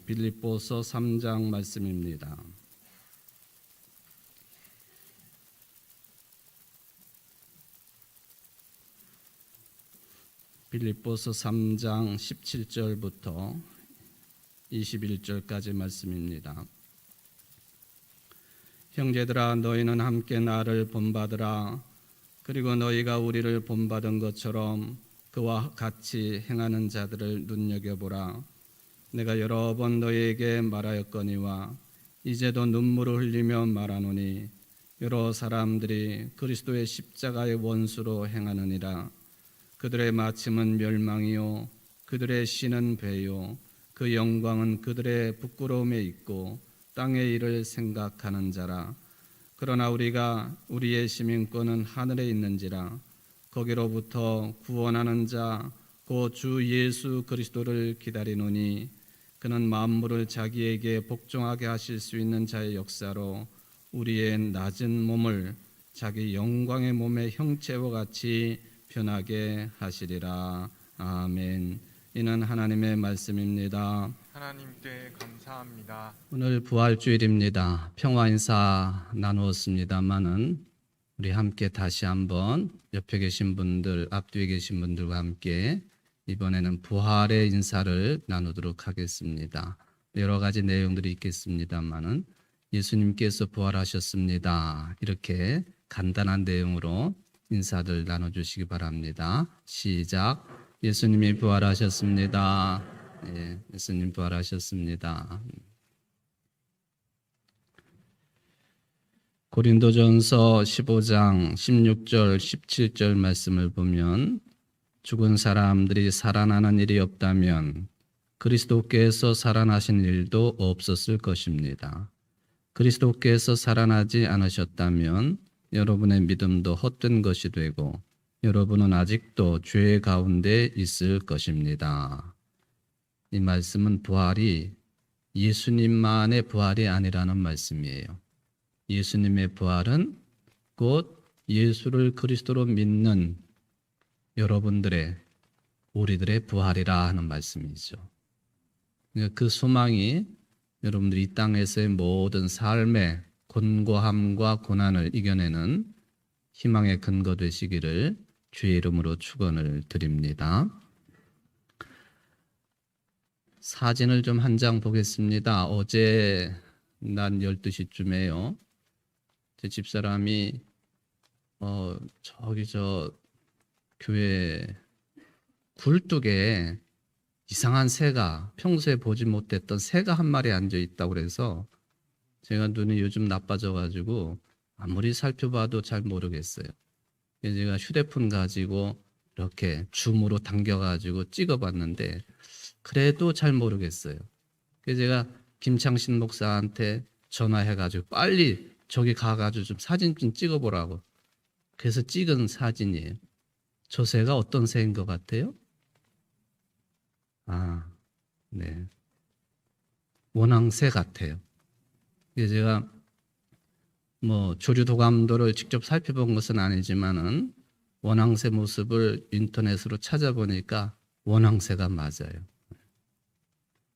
빌립보서 3장 말씀입니다. 빌립보서 3장 17절부터 21절까지 말씀입니다. 형제들아, 너희는 함께 나를 본받으라. 그리고 너희가 우리를 본받은 것처럼 그와 같이 행하는 자들을 눈여겨보라. 내가 여러 번 너희에게 말하였거니와 이제도 눈물을 흘리며 말하노니 여러 사람들이 그리스도의 십자가의 원수로 행하느니라. 그들의 마침은 멸망이요 그들의 신은 배요 그 영광은 그들의 부끄러움에 있고 땅의 일을 생각하는 자라. 그러나 우리가 우리의 시민권은 하늘에 있는지라. 거기로부터 구원하는 자 곧 주 예수 그리스도를 기다리노니 그는 만물을 자기에게 복종하게 하실 수 있는 자의 역사로 우리의 낮은 몸을 자기 영광의 몸의 형체와 같이 변하게 하시리라. 아멘. 이는 하나님의 말씀입니다. 하나님께 감사합니다. 오늘 부활주일입니다. 평화 인사 나누었습니다마는 우리 함께 다시 한번 옆에 계신 분들, 앞뒤에 계신 분들과 함께 이번에는 부활의 인사를 나누도록 하겠습니다. 여러 가지 내용들이 있겠습니다마는 예수님께서 부활하셨습니다. 이렇게 간단한 내용으로 인사를 나눠주시기 바랍니다. 시작. 예수님이 부활하셨습니다. 예, 예수님 부활하셨습니다. 고린도전서 15장 16절 17절 말씀을 보면 죽은 사람들이 살아나는 일이 없다면 그리스도께서 살아나신 일도 없었을 것입니다. 그리스도께서 살아나지 않으셨다면 여러분의 믿음도 헛된 것이 되고 여러분은 아직도 죄 가운데 있을 것입니다. 이 말씀은 부활이 예수님만의 부활이 아니라는 말씀이에요. 예수님의 부활은 곧 예수를 그리스도로 믿는 여러분들의, 우리들의 부활이라 하는 말씀이죠. 그 소망이 여러분들이 이 땅에서의 모든 삶의 곤고함과 고난을 이겨내는 희망의 근거 되시기를 주의 이름으로 축원을 드립니다. 사진을 좀 한 장 보겠습니다. 어제 낮 12시쯤에요. 제 집사람이 저기 교회 굴뚝에 이상한 새가, 평소에 보지 못했던 새가 한 마리 앉아 있다고 그래서 제가 눈이 요즘 나빠져가지고 아무리 살펴봐도 잘 모르겠어요. 그래서 제가 휴대폰 가지고 이렇게 줌으로 당겨가지고 찍어봤는데 그래도 잘 모르겠어요. 그래서 제가 김창신 목사한테 전화해가지고 빨리 저기 가가지고 좀 사진 좀 찍어보라고. 그래서 찍은 사진이에요. 저 새가 어떤 새인 것 같아요? 네. 원앙새 같아요. 그래서 제가 조류도감도를 직접 살펴본 것은 아니지만은 원앙새 모습을 인터넷으로 찾아보니까 원앙새가 맞아요.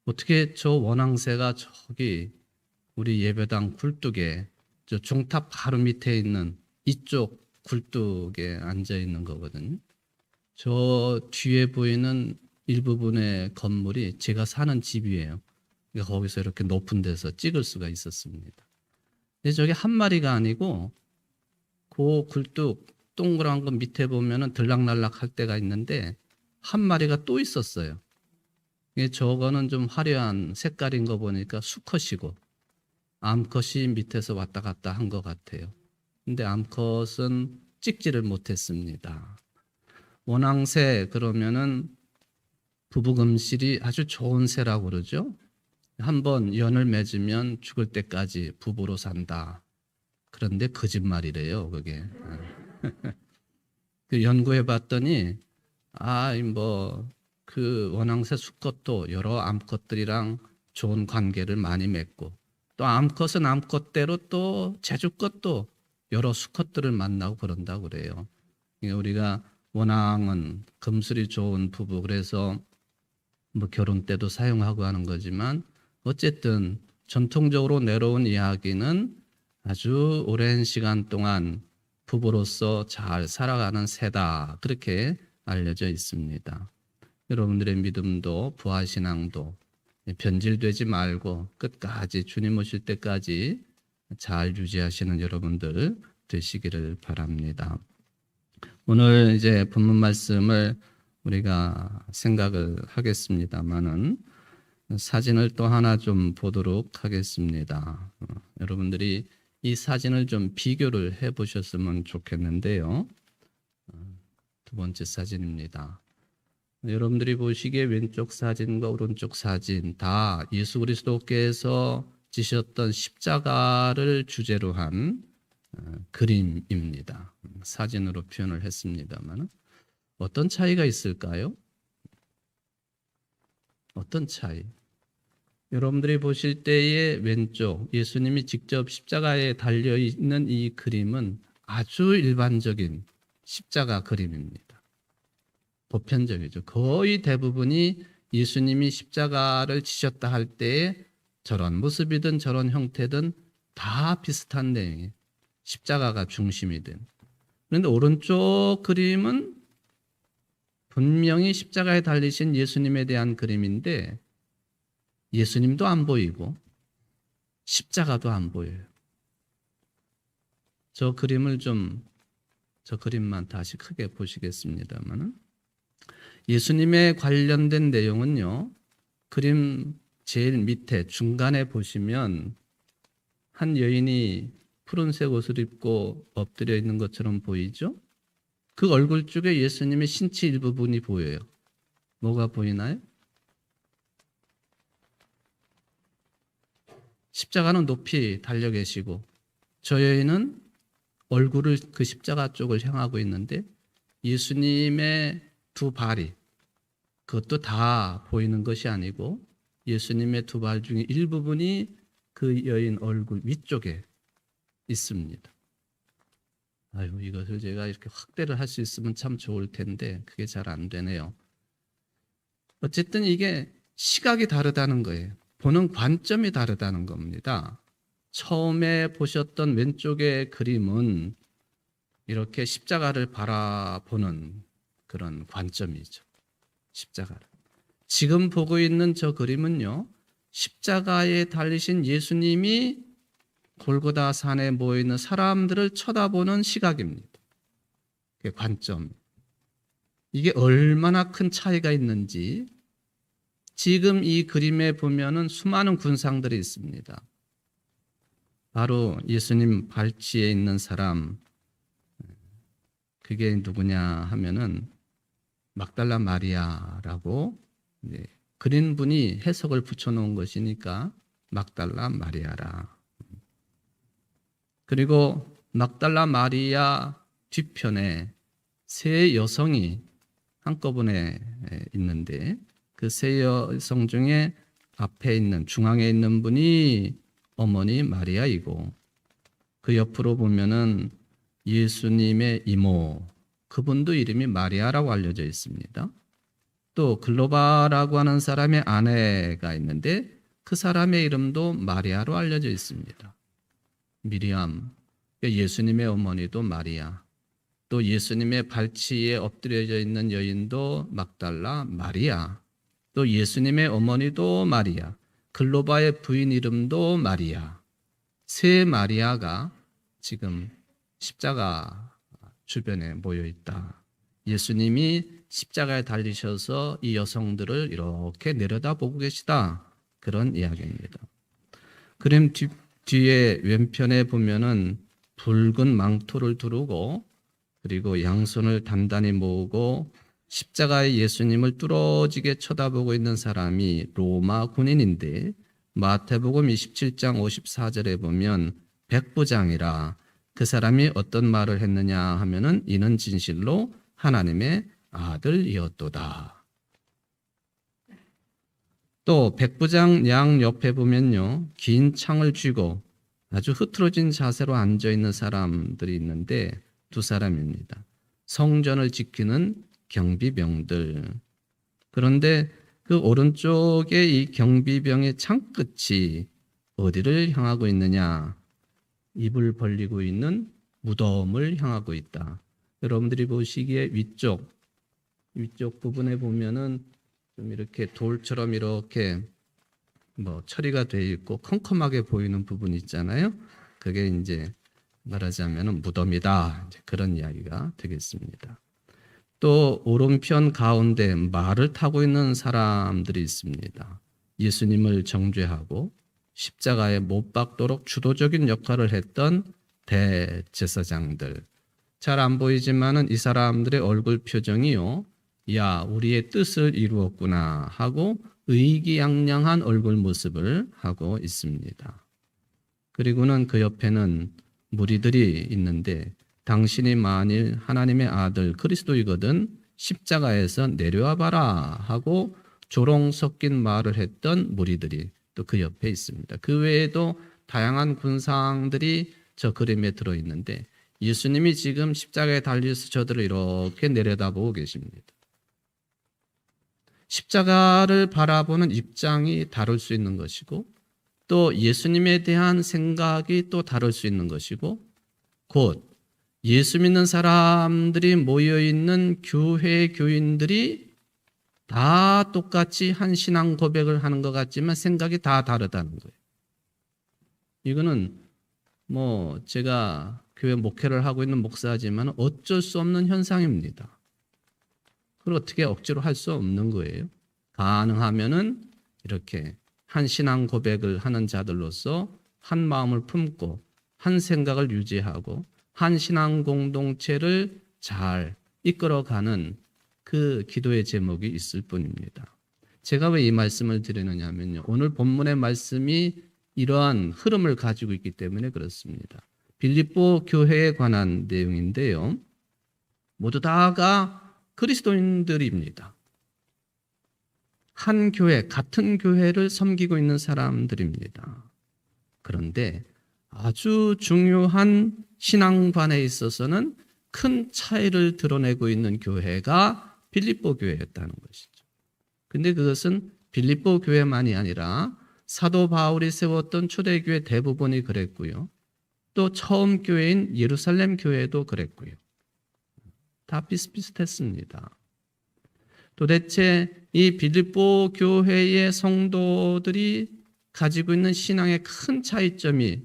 어떻게 저 원앙새가 저기 우리 예배당 굴뚝에 저 종탑 바로 밑에 있는 이쪽 굴뚝에 앉아 있는 거거든요. 저 뒤에 보이는 일부분의 건물이 제가 사는 집이에요. 그러니까 거기서 이렇게 높은 데서 찍을 수가 있었습니다. 근데 저게 한 마리가 아니고 그 굴뚝 동그란 거 밑에 보면은 들락날락 할 때가 있는데 한 마리가 또 있었어요. 저거는 좀 화려한 색깔인 거 보니까 수컷이고 암컷이 밑에서 왔다 갔다 한 것 같아요. 근데 암컷은 찍지를 못했습니다. 원앙새 그러면은 부부금실이 아주 좋은 새라고 그러죠. 한번 연을 맺으면 죽을 때까지 부부로 산다. 그런데 거짓말이래요, 그게. 그 연구해 봤더니 그 원앙새 수컷도 여러 암컷들이랑 좋은 관계를 많이 맺고 또 암컷은 암컷대로 또 제주컷도 여러 수컷들을 만나고 그런다고 그래요. 우리가 원앙은 금슬이 좋은 부부, 그래서 뭐 결혼 때도 사용하고 하는 거지만 어쨌든 전통적으로 내려온 이야기는 아주 오랜 시간 동안 부부로서 잘 살아가는 새다. 그렇게 알려져 있습니다. 여러분들의 믿음도 부활신앙도 변질되지 말고 끝까지 주님 오실 때까지 잘 유지하시는 여러분들 되시기를 바랍니다. 오늘 이제 본문 말씀을 우리가 생각을 하겠습니다만은 사진을 또 하나 좀 보도록 하겠습니다. 여러분들이 이 사진을 좀 비교를 해 보셨으면 좋겠는데요. 두 번째 사진입니다. 여러분들이 보시기에 왼쪽 사진과 오른쪽 사진 다 예수 그리스도께서 지셨던 십자가를 주제로 한 그림입니다. 사진으로 표현을 했습니다만 어떤 차이가 있을까요? 어떤 차이? 여러분들이 보실 때의 왼쪽 예수님이 직접 십자가에 달려 있는 이 그림은 아주 일반적인 십자가 그림입니다. 보편적이죠. 거의 대부분이 예수님이 십자가를 지셨다 할 때에 저런 모습이든 저런 형태든 다 비슷한 내용이에요. 십자가가 중심이 된. 그런데 오른쪽 그림은 분명히 십자가에 달리신 예수님에 대한 그림인데 예수님도 안 보이고 십자가도 안 보여요. 저 그림만 다시 크게 보시겠습니다만은 예수님에 관련된 내용은요. 그림 제일 밑에 중간에 보시면 한 여인이 푸른색 옷을 입고 엎드려 있는 것처럼 보이죠? 그 얼굴 쪽에 예수님의 신체 일부분이 보여요. 뭐가 보이나요? 십자가는 높이 달려 계시고 저 여인은 얼굴을 그 십자가 쪽을 향하고 있는데 예수님의 두 발이 그것도 다 보이는 것이 아니고 예수님의 두 발 중에 일부분이 그 여인 얼굴 위쪽에 있습니다. 아유, 이것을 제가 이렇게 확대를 할 수 있으면 참 좋을 텐데 그게 잘 안 되네요. 어쨌든 이게 시각이 다르다는 거예요. 보는 관점이 다르다는 겁니다. 처음에 보셨던 왼쪽의 그림은 이렇게 십자가를 바라보는 그런 관점이죠. 십자가를. 지금 보고 있는 저 그림은요. 십자가에 달리신 예수님이 골고다 산에 모여있는 사람들을 쳐다보는 시각입니다. 그게 관점. 이게 얼마나 큰 차이가 있는지 지금 이 그림에 보면은 수많은 군상들이 있습니다. 바로 예수님 발치에 있는 사람, 그게 누구냐 하면은 막달라 마리아라고 그린 분이 해석을 붙여놓은 것이니까 막달라 마리아라. 그리고 막달라 마리아 뒤편에 세 여성이 한꺼번에 있는데 그 세 여성 중에 앞에 있는 중앙에 있는 분이 어머니 마리아이고 그 옆으로 보면은 예수님의 이모 그분도 이름이 마리아라고 알려져 있습니다. 또 글로바라고 하는 사람의 아내가 있는데 그 사람의 이름도 마리아로 알려져 있습니다. 미리암, 예수님의 어머니도 마리아, 또 예수님의 발치에 엎드려져 있는 여인도 막달라 마리아, 또 예수님의 어머니도 마리아, 글로바의 부인 이름도 마리아. 세 마리아가 지금 십자가 주변에 모여 있다. 예수님이 십자가에 달리셔서 이 여성들을 이렇게 내려다보고 계시다. 그런 이야기입니다. 그림 뒤에 왼편에 보면은 붉은 망토를 두르고 그리고 양손을 단단히 모으고 십자가의 예수님을 뚫어지게 쳐다보고 있는 사람이 로마 군인인데 마태복음 27장 54절에 보면 백부장이라 그 사람이 어떤 말을 했느냐 하면은 이는 진실로 하나님의 아들이었도다. 또 백부장 양 옆에 보면요 긴 창을 쥐고 아주 흐트러진 자세로 앉아 있는 사람들이 있는데 두 사람입니다. 성전을 지키는 경비병들. 그런데 그 오른쪽에 이 경비병의 창끝이 어디를 향하고 있느냐? 입을 벌리고 있는 무덤을 향하고 있다. 여러분들이 보시기에 위쪽 부분에 보면은 좀 이렇게 돌처럼 이렇게 처리가 되어 있고 컴컴하게 보이는 부분이 있잖아요. 그게 이제 말하자면 무덤이다. 이제 그런 이야기가 되겠습니다. 또 오른편 가운데 말을 타고 있는 사람들이 있습니다. 예수님을 정죄하고 십자가에 못 박도록 주도적인 역할을 했던 대제사장들. 잘 안 보이지만은 이 사람들의 얼굴 표정이요. 야, 우리의 뜻을 이루었구나 하고 의기양양한 얼굴 모습을 하고 있습니다. 그리고는 그 옆에는 무리들이 있는데 당신이 만일 하나님의 아들 그리스도이거든 십자가에서 내려와 봐라 하고 조롱 섞인 말을 했던 무리들이 또 그 옆에 있습니다. 그 외에도 다양한 군상들이 저 그림에 들어있는데 예수님이 지금 십자가에 달려서 저들을 이렇게 내려다보고 계십니다. 십자가를 바라보는 입장이 다를 수 있는 것이고 또 예수님에 대한 생각이 또 다를 수 있는 것이고 곧 예수 믿는 사람들이 모여있는 교회 교인들이 다 똑같이 한 신앙 고백을 하는 것 같지만 생각이 다 다르다는 거예요. 이거는 제가 교회 목회를 하고 있는 목사지만 어쩔 수 없는 현상입니다. 그걸 어떻게 억지로 할 수 없는 거예요. 가능하면은 이렇게 한 신앙 고백을 하는 자들로서 한 마음을 품고 한 생각을 유지하고 한 신앙 공동체를 잘 이끌어가는 그 기도의 제목이 있을 뿐입니다. 제가 왜 이 말씀을 드리느냐면요. 오늘 본문의 말씀이 이러한 흐름을 가지고 있기 때문에 그렇습니다. 빌립보 교회에 관한 내용인데요. 모두 다가 그리스도인들입니다. 한 교회, 같은 교회를 섬기고 있는 사람들입니다. 그런데 아주 중요한 신앙관에 있어서는 큰 차이를 드러내고 있는 교회가 빌립보 교회였다는 것이죠. 근데 그것은 빌립보 교회만이 아니라 사도 바울이 세웠던 초대교회 대부분이 그랬고요. 또 처음 교회인 예루살렘 교회도 그랬고요. 다 비슷비슷했습니다. 도대체 이 빌립보 교회의 성도들이 가지고 있는 신앙의 큰 차이점이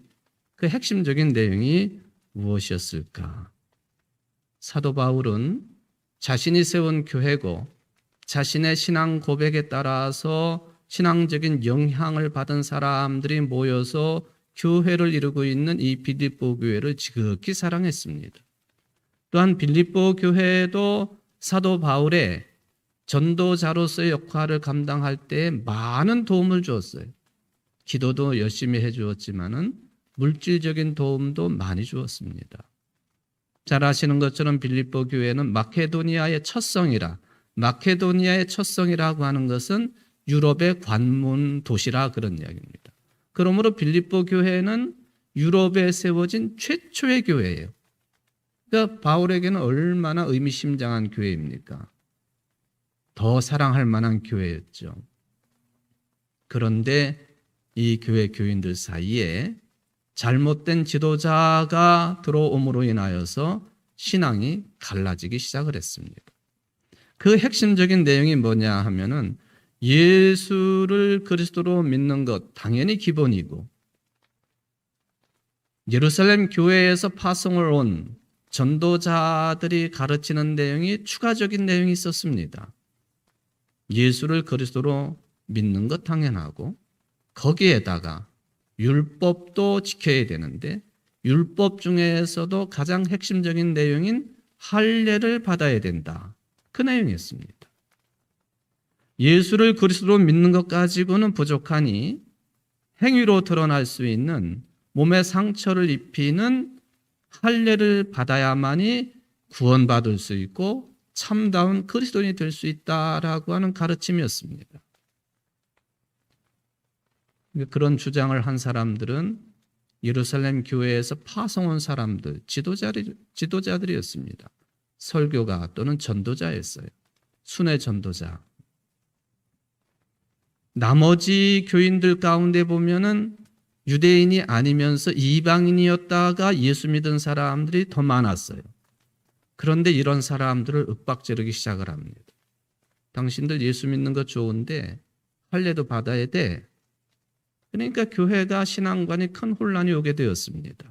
그 핵심적인 내용이 무엇이었을까? 사도 바울은 자신이 세운 교회고 자신의 신앙 고백에 따라서 신앙적인 영향을 받은 사람들이 모여서 교회를 이루고 있는 이 빌립보 교회를 지극히 사랑했습니다. 또한 빌립보 교회도 사도 바울의 전도자로서의 역할을 감당할 때 많은 도움을 주었어요. 기도도 열심히 해주었지만은 물질적인 도움도 많이 주었습니다. 잘 아시는 것처럼 빌립보 교회는 마케도니아의 첫성이라고 하는 것은 유럽의 관문 도시라 그런 이야기입니다. 그러므로 빌립보 교회는 유럽에 세워진 최초의 교회예요. 그러니까 바울에게는 얼마나 의미심장한 교회입니까? 더 사랑할 만한 교회였죠. 그런데 이 교회 교인들 사이에 잘못된 지도자가 들어옴으로 인하여서 신앙이 갈라지기 시작을 했습니다. 그 핵심적인 내용이 뭐냐 하면은 예수를 그리스도로 믿는 것 당연히 기본이고 예루살렘 교회에서 파송을 온 전도자들이 가르치는 내용이 추가적인 내용이 있었습니다. 예수를 그리스도로 믿는 것 당연하고 거기에다가 율법도 지켜야 되는데 율법 중에서도 가장 핵심적인 내용인 할례를 받아야 된다. 그 내용이었습니다. 예수를 그리스도로 믿는 것 가지고는 부족하니 행위로 드러날 수 있는 몸에 상처를 입히는 할례를 받아야만이 구원받을 수 있고 참다운 그리스도인이 될 수 있다라고 하는 가르침이었습니다. 그런 주장을 한 사람들은 예루살렘 교회에서 파송 온 사람들, 지도자들이었습니다. 설교가 또는 전도자였어요. 순회 전도자. 나머지 교인들 가운데 보면은 유대인이 아니면서 이방인이었다가 예수 믿은 사람들이 더 많았어요. 그런데 이런 사람들을 윽박지르기 시작을 합니다. 당신들 예수 믿는 거 좋은데 할례도 받아야 돼. 그러니까 교회가 신앙관이 큰 혼란이 오게 되었습니다.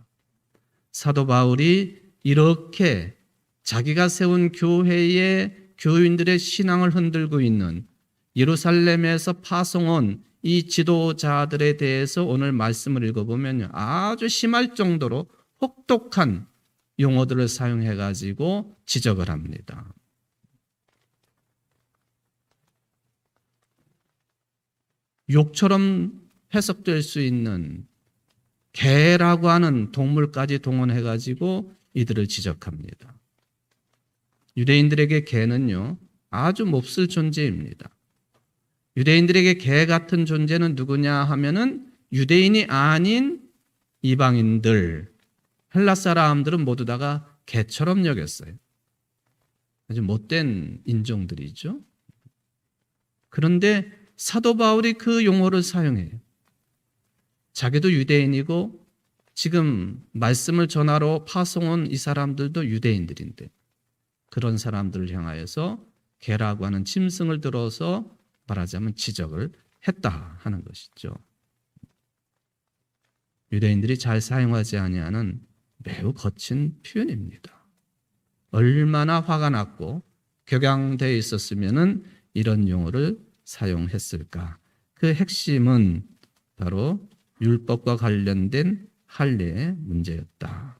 사도 바울이 이렇게 자기가 세운 교회의 교인들의 신앙을 흔들고 있는 예루살렘에서 파송온 이 지도자들에 대해서 오늘 말씀을 읽어보면 아주 심할 정도로 혹독한 용어들을 사용해가지고 지적을 합니다. 욕처럼 해석될 수 있는 개라고 하는 동물까지 동원해가지고 이들을 지적합니다. 유대인들에게 개는요, 아주 몹쓸 존재입니다. 유대인들에게 개 같은 존재는 누구냐 하면은 유대인이 아닌 이방인들, 헬라 사람들은 모두 다가 개처럼 여겼어요. 아주 못된 인종들이죠. 그런데 사도 바울이 그 용어를 사용해요. 자기도 유대인이고 지금 말씀을 전하러 파송온 이 사람들도 유대인들인데 그런 사람들을 향하여서 개라고 하는 짐승을 들어서 말하자면 지적을 했다 하는 것이죠. 유대인들이 잘 사용하지 아니하는 매우 거친 표현입니다. 얼마나 화가 났고 격양되어 있었으면은 이런 용어를 사용했을까? 그 핵심은 바로 율법과 관련된 할례의 문제였다.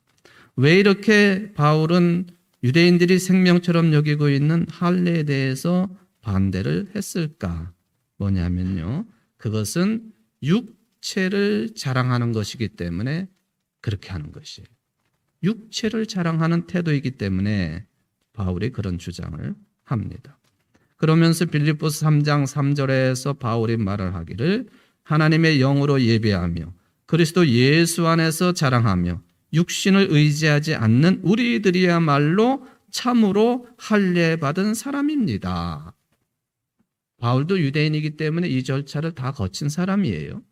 왜 이렇게 바울은 유대인들이 생명처럼 여기고 있는 할례에 대해서 반대를 했을까? 뭐냐면요. 그것은 육체를 자랑하는 것이기 때문에 그렇게 하는 것이에요. 육체를 자랑하는 태도이기 때문에 바울이 그런 주장을 합니다. 그러면서 빌립보서 3장 3절에서 바울이 말을 하기를 하나님의 영으로 예배하며 그리스도 예수 안에서 자랑하며 육신을 의지하지 않는 우리들이야말로 참으로 할례 받은 사람입니다. 바울도 유대인이기 때문에 이 절차를 다 거친 사람이에요.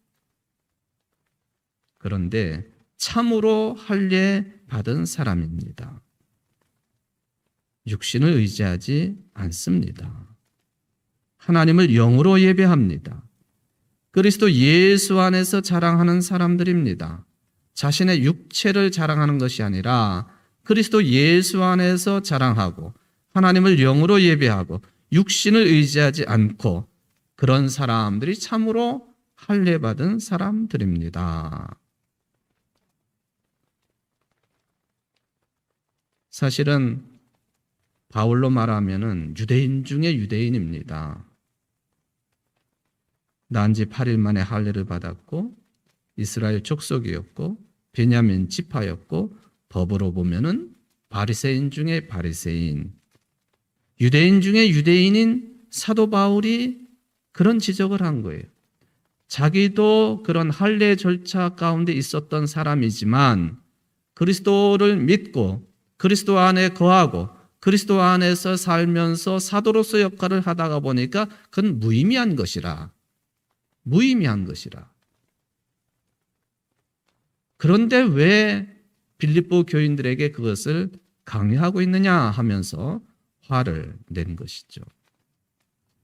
그런데 참으로 할례 받은 사람입니다. 육신을 의지하지 않습니다. 하나님을 영으로 예배합니다. 그리스도 예수 안에서 자랑하는 사람들입니다. 자신의 육체를 자랑하는 것이 아니라 그리스도 예수 안에서 자랑하고 하나님을 영으로 예배하고 육신을 의지하지 않고 그런 사람들이 참으로 할례 받은 사람들입니다. 사실은 바울로 말하면은 유대인 중에 유대인입니다. 난 지 8일 만에 할례를 받았고 이스라엘 족속이었고 베냐민 지파였고 법으로 보면은 바리새인 중에 바리새인, 유대인 중에 유대인인 사도 바울이 그런 지적을 한 거예요. 자기도 그런 할례 절차 가운데 있었던 사람이지만 그리스도를 믿고 그리스도 안에 거하고 그리스도 안에서 살면서 사도로서 역할을 하다가 보니까 그건 무의미한 것이라. 그런데 왜 빌립보 교인들에게 그것을 강요하고 있느냐 하면서 화를 낸 것이죠.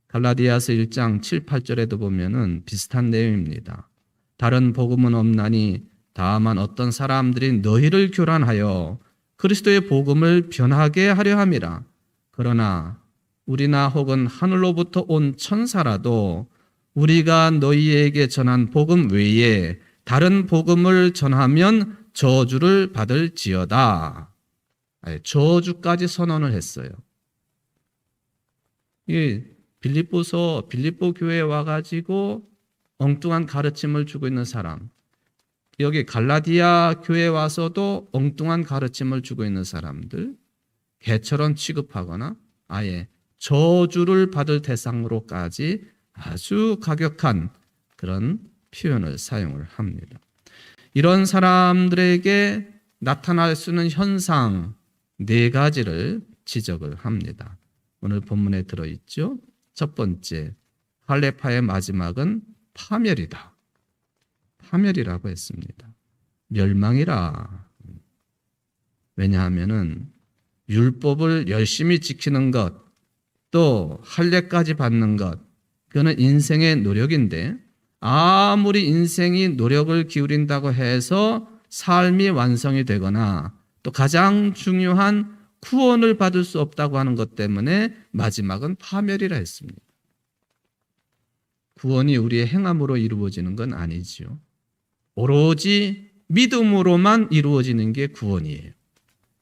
갈라디아서 1장 7, 8절에도 보면은 비슷한 내용입니다. 다른 복음은 없나니 다만 어떤 사람들이 너희를 교란하여 그리스도의 복음을 변하게 하려 함이라. 그러나 우리나 혹은 하늘로부터 온 천사라도 우리가 너희에게 전한 복음 외에 다른 복음을 전하면 저주를 받을지어다. 저주까지 선언을 했어요. 이 빌립보 교회에 와가지고 엉뚱한 가르침을 주고 있는 사람, 여기 갈라디아 교회에 와서도 엉뚱한 가르침을 주고 있는 사람들, 개처럼 취급하거나 아예 저주를 받을 대상으로까지 아주 가격한 그런 표현을 사용을 합니다. 이런 사람들에게 나타날 수 있는 현상 4가지를 지적을 합니다. 오늘 본문에 들어있죠. 첫 번째, 할례파의 마지막은 파멸이다. 파멸이라고 했습니다. 멸망이라. 왜냐하면은 율법을 열심히 지키는 것, 또 할례까지 받는 것, 그거는 인생의 노력인데 아무리 인생이 노력을 기울인다고 해서 삶이 완성이 되거나 또 가장 중요한 구원을 받을 수 없다고 하는 것 때문에 마지막은 파멸이라 했습니다. 구원이 우리의 행함으로 이루어지는 건 아니지요. 오로지 믿음으로만 이루어지는 게 구원이에요.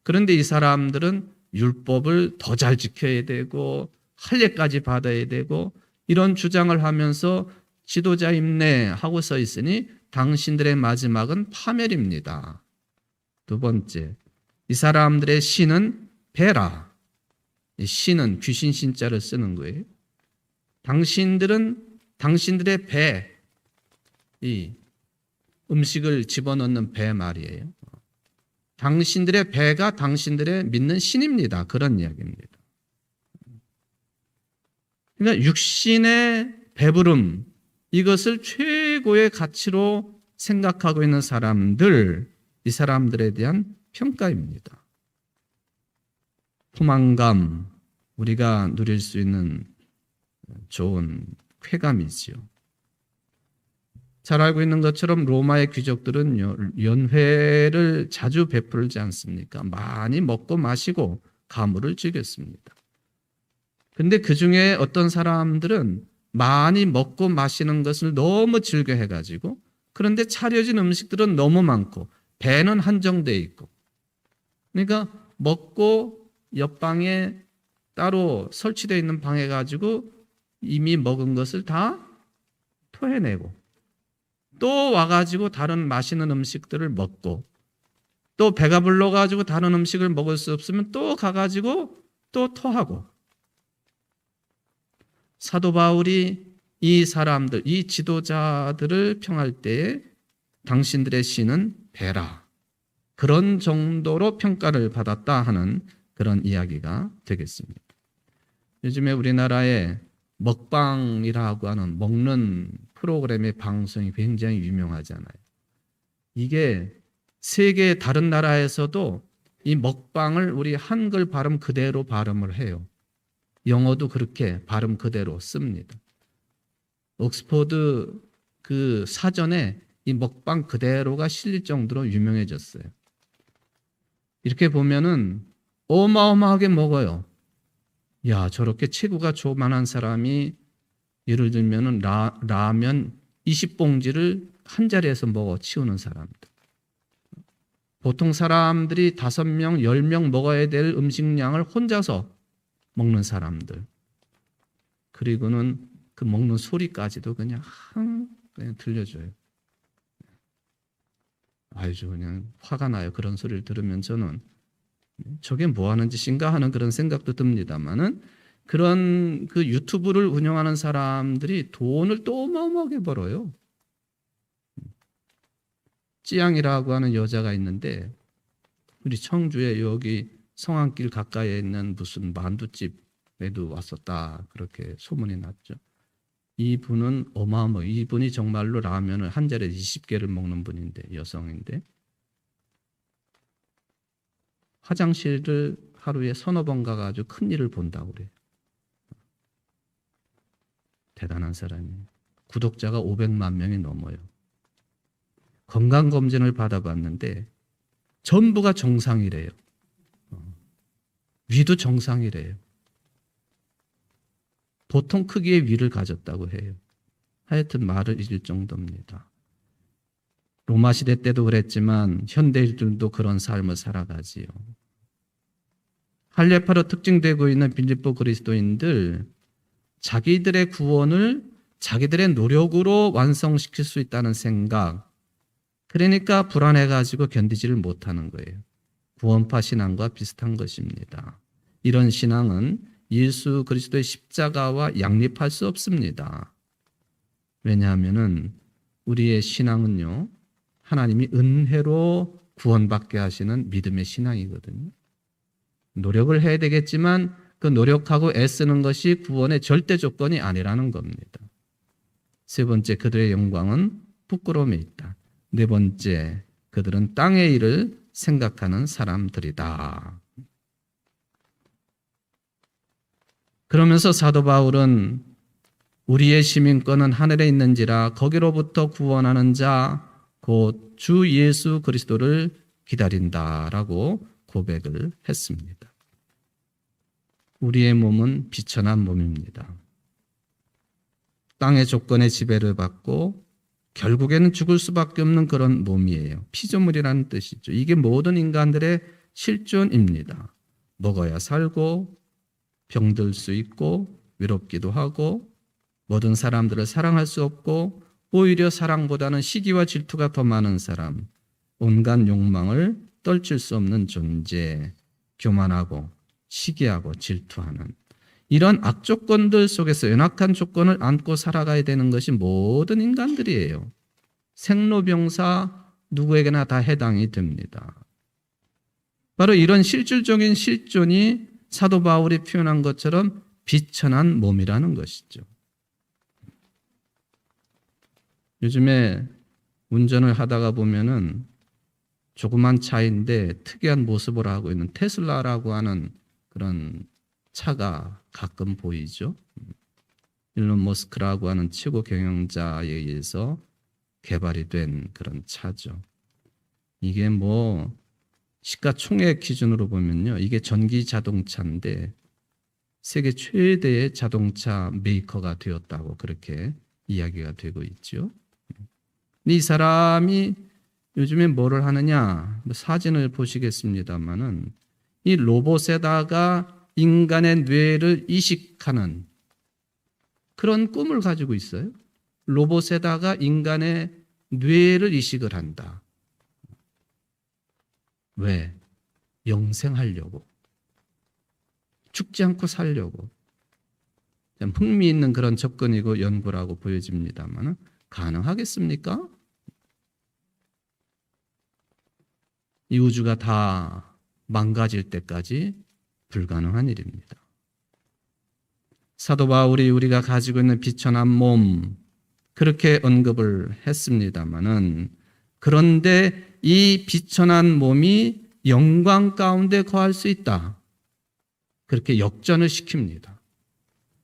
그런데 이 사람들은 율법을 더 잘 지켜야 되고 할례까지 받아야 되고 이런 주장을 하면서 지도자 임내 하고 써 있으니 당신들의 마지막은 파멸입니다. 두 번째, 이 사람들의 신은 배라. 이 신은 귀신 신자를 쓰는 거예요. 당신들의 배, 이 음식을 집어넣는 배 말이에요. 당신들의 배가 당신들의 믿는 신입니다. 그런 이야기입니다. 그러니까 육신의 배부름, 이것을 최고의 가치로 생각하고 있는 사람들, 이 사람들에 대한 평가입니다. 포만감, 우리가 누릴 수 있는 좋은 쾌감이지요. 잘 알고 있는 것처럼 로마의 귀족들은 연회를 자주 베풀지 않습니까? 많이 먹고 마시고 가물을 즐겼습니다. 근데 그 중에 어떤 사람들은 많이 먹고 마시는 것을 너무 즐겨해가지고 그런데 차려진 음식들은 너무 많고 배는 한정되어 있고 그러니까 먹고 옆방에 따로 설치되어 있는 방에 가지고 이미 먹은 것을 다 토해내고 또 와가지고 다른 맛있는 음식들을 먹고 또 배가 불러가지고 다른 음식을 먹을 수 없으면 또 가가지고 또 토하고 사도 바울이 이 사람들, 이 지도자들을 평할 때에 당신들의 신은 배라. 그런 정도로 평가를 받았다 하는 그런 이야기가 되겠습니다. 요즘에 우리나라에 먹방이라고 하는 먹는 프로그램의 방송이 굉장히 유명하잖아요. 이게 세계 다른 나라에서도 이 먹방을 우리 한글 발음 그대로 발음을 해요. 영어도 그렇게 발음 그대로 씁니다. 옥스퍼드 그 사전에 이 먹방 그대로가 실릴 정도로 유명해졌어요. 이렇게 보면은 어마어마하게 먹어요. 야, 저렇게 체구가 조만한 사람이 예를 들면은 라면 20봉지를 한 자리에서 먹어 치우는 사람들. 보통 사람들이 5명, 10명 먹어야 될 음식량을 혼자서 먹는 사람들. 그리고는 그 먹는 소리까지도 그냥 들려줘요. 아주 그냥 화가 나요. 그런 소리를 들으면 저는 저게 뭐 하는 짓인가 하는 그런 생각도 듭니다만은 그런 그 유튜브를 운영하는 사람들이 돈을 또 어마어마하게 벌어요. 찌양이라고 하는 여자가 있는데 우리 청주에 여기 성안길 가까이에 있는 무슨 만두집에도 왔었다 그렇게 소문이 났죠. 이분은 이분이 정말로 라면을 한 자리에 20개를 먹는 분인데 여성인데 화장실을 하루에 서너 번 가가지고 큰 일을 본다고 그래요. 대단한 사람이에요. 구독자가 500만 명이 넘어요. 건강검진을 받아봤는데 전부가 정상이래요. 위도 정상이래요. 보통 크기의 위를 가졌다고 해요. 하여튼 말을 잃을 정도입니다. 로마 시대 때도 그랬지만 현대인들도 그런 삶을 살아가지요. 할례파로 특징되고 있는 빌립보 그리스도인들 자기들의 구원을 자기들의 노력으로 완성시킬 수 있다는 생각, 그러니까 불안해가지고 견디지를 못하는 거예요. 구원파 신앙과 비슷한 것입니다. 이런 신앙은 예수 그리스도의 십자가와 양립할 수 없습니다. 왜냐하면은 우리의 신앙은요, 하나님이 은혜로 구원받게 하시는 믿음의 신앙이거든요. 노력을 해야 되겠지만 그 노력하고 애쓰는 것이 구원의 절대 조건이 아니라는 겁니다. 세 번째, 그들의 영광은 부끄러움에 있다. 네 번째, 그들은 땅의 일을 생각하는 사람들이다. 그러면서 사도 바울은 우리의 시민권은 하늘에 있는지라 거기로부터 구원하는 자 곧 주 예수 그리스도를 기다린다라고 고백을 했습니다. 우리의 몸은 비천한 몸입니다. 땅의 조건의 지배를 받고 결국에는 죽을 수밖에 없는 그런 몸이에요. 피조물이라는 뜻이죠. 이게 모든 인간들의 실존입니다. 먹어야 살고 병들 수 있고 외롭기도 하고 모든 사람들을 사랑할 수 없고 오히려 사랑보다는 시기와 질투가 더 많은 사람, 온갖 욕망을 떨칠 수 없는 존재, 교만하고 시기하고 질투하는 이런 악조건들 속에서 연약한 조건을 안고 살아가야 되는 것이 모든 인간들이에요. 생로병사 누구에게나 다 해당이 됩니다. 바로 이런 실질적인 실존이 사도 바울이 표현한 것처럼 비천한 몸이라는 것이죠. 요즘에 운전을 하다가 보면은 조그만 차인데 특이한 모습을 하고 있는 테슬라라고 하는 그런 차가 가끔 보이죠. 일론 머스크라고 하는 최고 경영자에 의해서 개발이 된 그런 차죠. 이게 뭐 시가총액 기준으로 보면요, 이게 전기 자동차인데 세계 최대의 자동차 메이커가 되었다고 그렇게 이야기가 되고 있죠. 이 사람이 요즘에 뭐를 하느냐, 사진을 보시겠습니다만은 이 로봇에다가 인간의 뇌를 이식하는 그런 꿈을 가지고 있어요. 로봇에다가 인간의 뇌를 이식을 한다. 왜? 영생하려고. 죽지 않고 살려고. 좀 흥미있는 그런 접근이고 연구라고 보여집니다만 가능하겠습니까? 이 우주가 다 망가질 때까지 불가능한 일입니다. 사도 바울이 우리가 가지고 있는 비천한 몸 그렇게 언급을 했습니다마는 그런데 이 비천한 몸이 영광 가운데 거할 수 있다. 그렇게 역전을 시킵니다.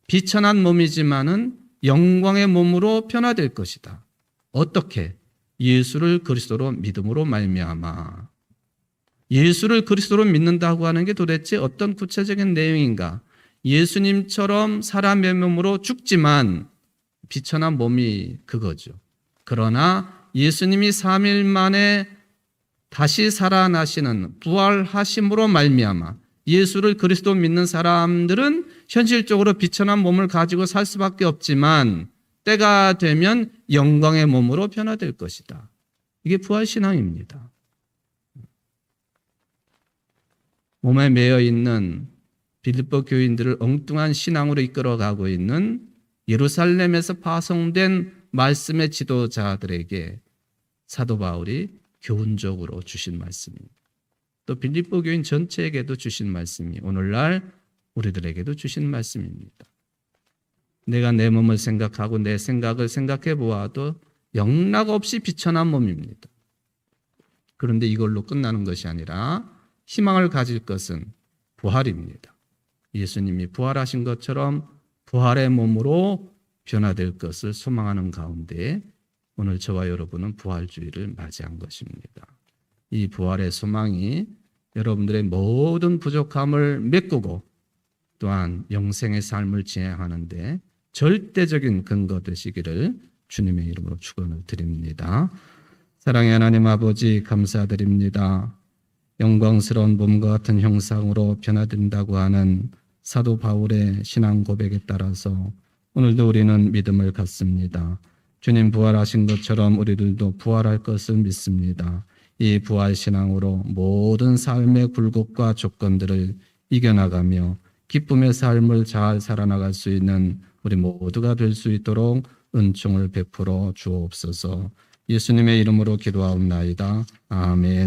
비천한 몸이지만은 영광의 몸으로 변화될 것이다. 어떻게? 예수를 그리스도로 믿음으로 말미암아. 예수를 그리스도로 믿는다고 하는 게 도대체 어떤 구체적인 내용인가? 예수님처럼 사람의 몸으로 죽지만 비천한 몸이 그거죠. 그러나 예수님이 3일 만에 다시 살아나시는 부활하심으로 말미암아 예수를 그리스도 믿는 사람들은 현실적으로 비천한 몸을 가지고 살 수밖에 없지만 때가 되면 영광의 몸으로 변화될 것이다. 이게 부활신앙입니다. 몸에 매여 있는 빌립보 교인들을 엉뚱한 신앙으로 이끌어가고 있는 예루살렘에서 파송된 말씀의 지도자들에게 사도 바울이 교훈적으로 주신 말씀입니다. 또 빌립보 교인 전체에게도 주신 말씀이 오늘날 우리들에게도 주신 말씀입니다. 내가 내 몸을 생각하고 내 생각을 생각해 보아도 영락없이 비천한 몸입니다. 그런데 이걸로 끝나는 것이 아니라 희망을 가질 것은 부활입니다. 예수님이 부활하신 것처럼 부활의 몸으로 변화될 것을 소망하는 가운데 오늘 저와 여러분은 부활주의를 맞이한 것입니다. 이 부활의 소망이 여러분들의 모든 부족함을 메꾸고 또한 영생의 삶을 진행하는데 절대적인 근거 되시기를 주님의 이름으로 축원을 드립니다. 사랑의 하나님 아버지 감사드립니다. 영광스러운 몸과 같은 형상으로 변화된다고 하는 사도 바울의 신앙 고백에 따라서 오늘도 우리는 믿음을 갖습니다. 주님 부활하신 것처럼 우리들도 부활할 것을 믿습니다. 이 부활 신앙으로 모든 삶의 굴곡과 조건들을 이겨나가며 기쁨의 삶을 잘 살아나갈 수 있는 우리 모두가 될 수 있도록 은총을 베풀어 주옵소서. 예수님의 이름으로 기도하옵나이다. 아멘.